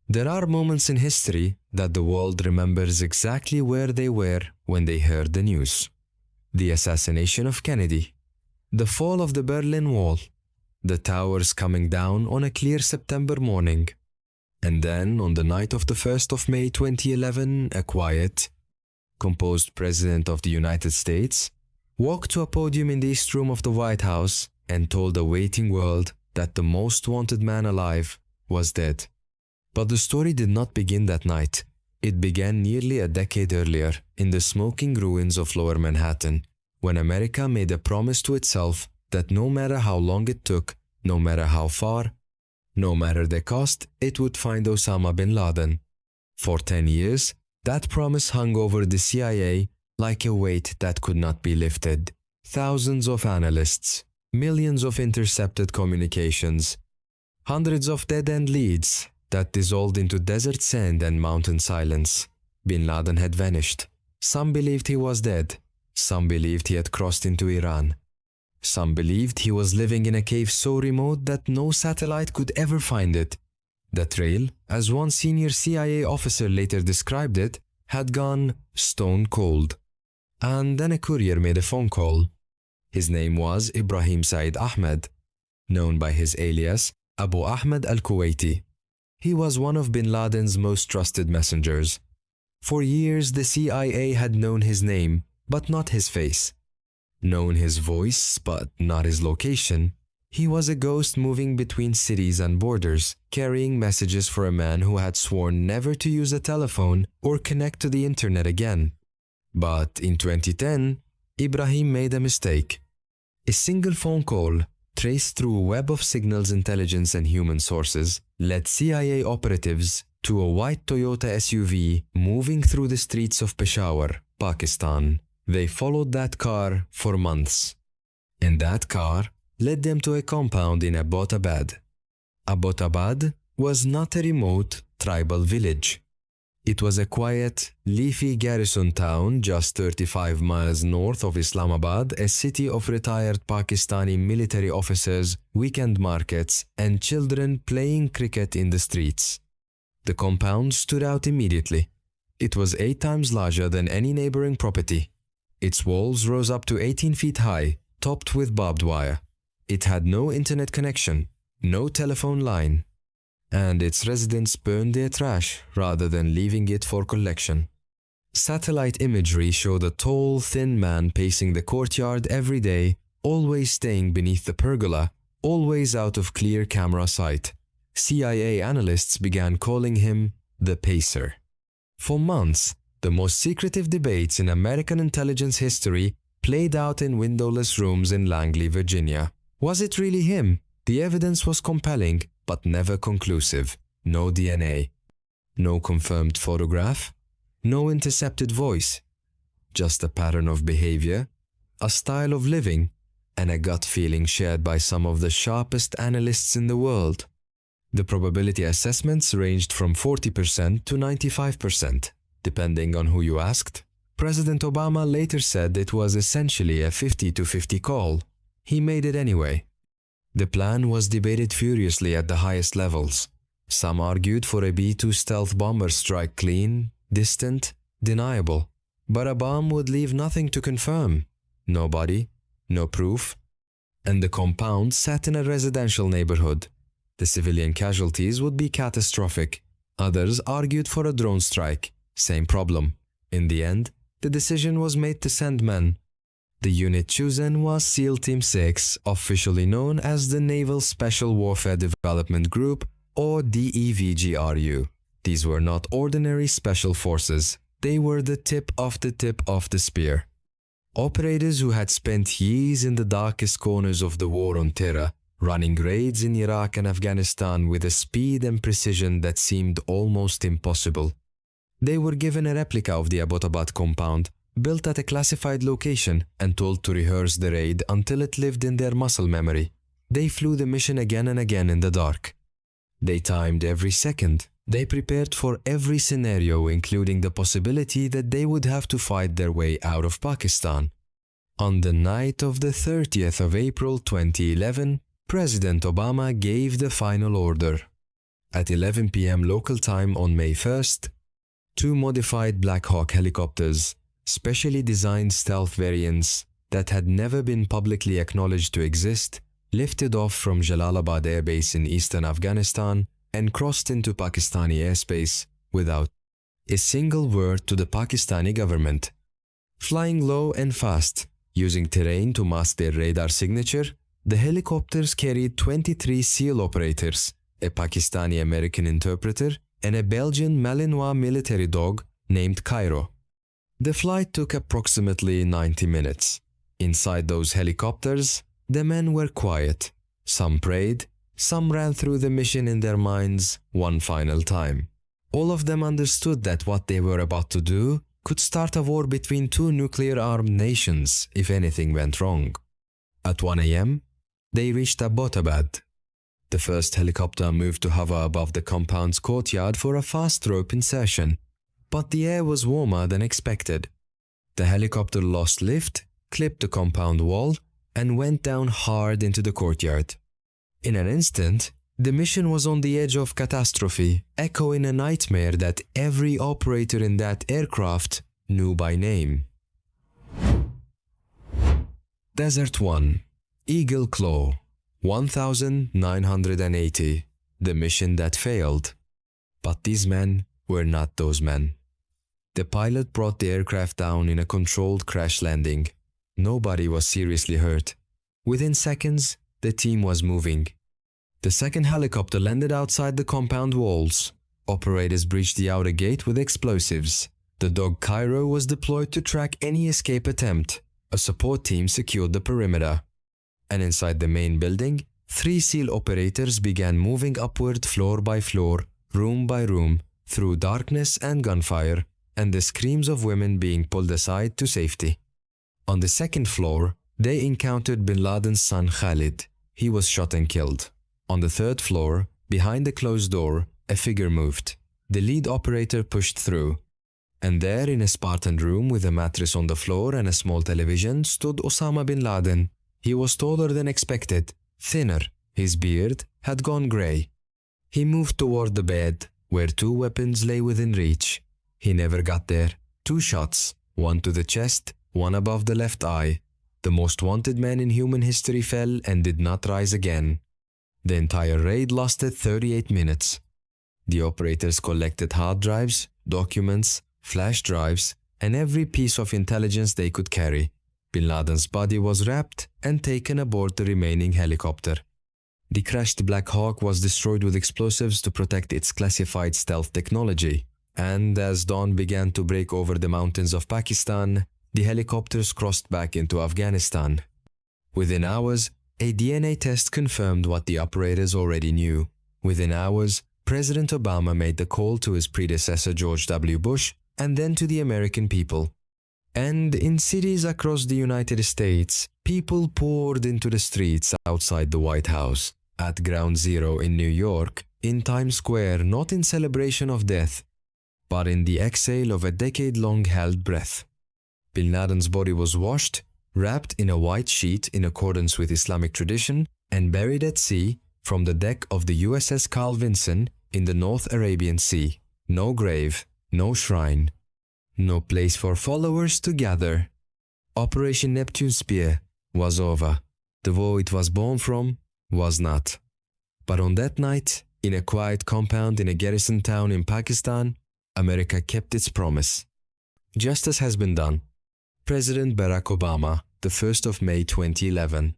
There are moments in history that the world remembers exactly where they were when they heard the news. The assassination of Kennedy, the fall of the Berlin Wall, the towers coming down on a clear September morning. And then, on the night of the 1st of May 2011, a quiet, composed President of the United States walked to a podium in the East Room of the White House and told a waiting world that the most wanted man alive was dead. But the story did not begin that night. It began nearly a decade earlier in the smoking ruins of Lower Manhattan, when America made a promise to itself that no matter how long it took, no matter how far, no matter the cost, it would find Osama bin Laden. For 10 years, that promise hung over the CIA like a weight that could not be lifted. Thousands of analysts, millions of intercepted communications, hundreds of dead-end leads that dissolved into desert sand and mountain silence. Bin Laden had vanished. Some believed he was dead. Some believed he had crossed into Iran. Some believed he was living in a cave so remote that no satellite could ever find it. The trail, as one senior CIA officer later described it, had gone stone cold. And then a courier made a phone call. His name was Ibrahim Said Ahmed, known by his alias Abu Ahmed al-Kuwaiti. He was one of bin Laden's most trusted messengers. For years, the CIA had known his name, but not his face. Known his voice, but not his location. He was a ghost moving between cities and borders, carrying messages for a man who had sworn never to use a telephone or connect to the internet again. But in 2010, Ibrahim made a mistake. A single phone call, traced through a web of signals intelligence and human sources, led CIA operatives to a white Toyota SUV moving through the streets of Peshawar, Pakistan. They followed that car for months. And that car led them to a compound in Abbottabad. Abbottabad was not a remote tribal village. It was a quiet, leafy garrison town just 35 miles north of Islamabad, a city of retired Pakistani military officers, weekend markets, and children playing cricket in the streets. The compound stood out immediately. It was 8 times larger than any neighboring property. Its walls rose up to 18 feet high, topped with barbed wire. It had no internet connection, no telephone line, and its residents burned their trash rather than leaving it for collection. Satellite imagery showed a tall, thin man pacing the courtyard every day, always staying beneath the pergola, always out of clear camera sight. CIA analysts began calling him the Pacer. For months, the most secretive debates in American intelligence history played out in windowless rooms in Langley, Virginia. Was it really him? The evidence was compelling, but never conclusive. No DNA. No confirmed photograph. No intercepted voice. Just a pattern of behavior, a style of living, and a gut feeling shared by some of the sharpest analysts in the world. The probability assessments ranged from 40% to 95%, depending on who you asked. President Obama later said it was essentially a 50-50 call. He made it anyway. The plan was debated furiously at the highest levels. Some argued for a B-2 stealth bomber strike clean, distant, deniable. But a bomb would leave nothing to confirm. No body, no proof. And the compound sat in a residential neighborhood. The civilian casualties would be catastrophic. Others argued for a drone strike. Same problem. In the end, the decision was made to send men. The unit chosen was SEAL Team 6, officially known as the Naval Special Warfare Development Group, or DEVGRU. These were not ordinary special forces. They were the tip of the spear. Operators who had spent years in the darkest corners of the war on terror, running raids in Iraq and Afghanistan with a speed and precision that seemed almost impossible. They were given a replica of the Abbottabad compound, built at a classified location, and told to rehearse the raid until it lived in their muscle memory. They flew the mission again and again in the dark. They timed every second. They prepared for every scenario, including the possibility that they would have to fight their way out of Pakistan. On the night of the 30th of April 2011, President Obama gave the final order. At 11 p.m. local time on May 1st, two modified Black Hawk helicopters, specially designed stealth variants that had never been publicly acknowledged to exist, lifted off from Jalalabad Air Base in eastern Afghanistan and crossed into Pakistani airspace without a single word to the Pakistani government. Flying low and fast, using terrain to mask their radar signature, the helicopters carried 23 SEAL operators, a Pakistani-American interpreter, and a Belgian Malinois military dog named Cairo. The flight took approximately 90 minutes. Inside those helicopters, the men were quiet. Some prayed, some ran through the mission in their minds one final time. All of them understood that what they were about to do could start a war between two nuclear-armed nations if anything went wrong. At 1 a.m., they reached Abbottabad. The first helicopter moved to hover above the compound's courtyard for a fast rope insertion, but the air was warmer than expected. The helicopter lost lift, clipped the compound wall, and went down hard into the courtyard. In an instant, the mission was on the edge of catastrophe, echoing a nightmare that every operator in that aircraft knew by name. Desert 1, Eagle Claw, 1980, the mission that failed. But these men were not those men. The pilot brought the aircraft down in a controlled crash landing. Nobody was seriously hurt. Within seconds, the team was moving. The second helicopter landed outside the compound walls. Operators breached the outer gate with explosives. The dog Cairo was deployed to track any escape attempt. A support team secured the perimeter. And inside the main building, 3 SEAL operators began moving upward floor by floor, room by room, through darkness and gunfire, and the screams of women being pulled aside to safety. On the second floor, they encountered bin Laden's son Khalid. He was shot and killed. On the third floor, behind the closed door, a figure moved. The lead operator pushed through. And there, in a Spartan room with a mattress on the floor and a small television, stood Osama bin Laden. He was taller than expected, thinner. His beard had gone grey. He moved toward the bed, where 2 weapons lay within reach. He never got there. 2 shots, one to the chest, one above the left eye. The most wanted man in human history fell and did not rise again. The entire raid lasted 38 minutes. The operators collected hard drives, documents, flash drives, and every piece of intelligence they could carry. Bin Laden's body was wrapped and taken aboard the remaining helicopter. The crashed Black Hawk was destroyed with explosives to protect its classified stealth technology. And as dawn began to break over the mountains of Pakistan, the helicopters crossed back into Afghanistan. Within hours, a DNA test confirmed what the operators already knew. Within hours, President Obama made the call to his predecessor George W. Bush and then to the American people. And in cities across the United States, people poured into the streets outside the White House, at Ground Zero in New York, in Times Square, not in celebration of death, but in the exhale of a decade-long held breath. Bin Laden's body was washed, wrapped in a white sheet in accordance with Islamic tradition, and buried at sea from the deck of the USS Carl Vinson in the North Arabian Sea. No grave, no shrine, no place for followers to gather. Operation Neptune Spear was over. The war it was born from was not. But on that night, in a quiet compound in a garrison town in Pakistan, America kept its promise. Justice has been done. President Barack Obama, the 1st of May 2011.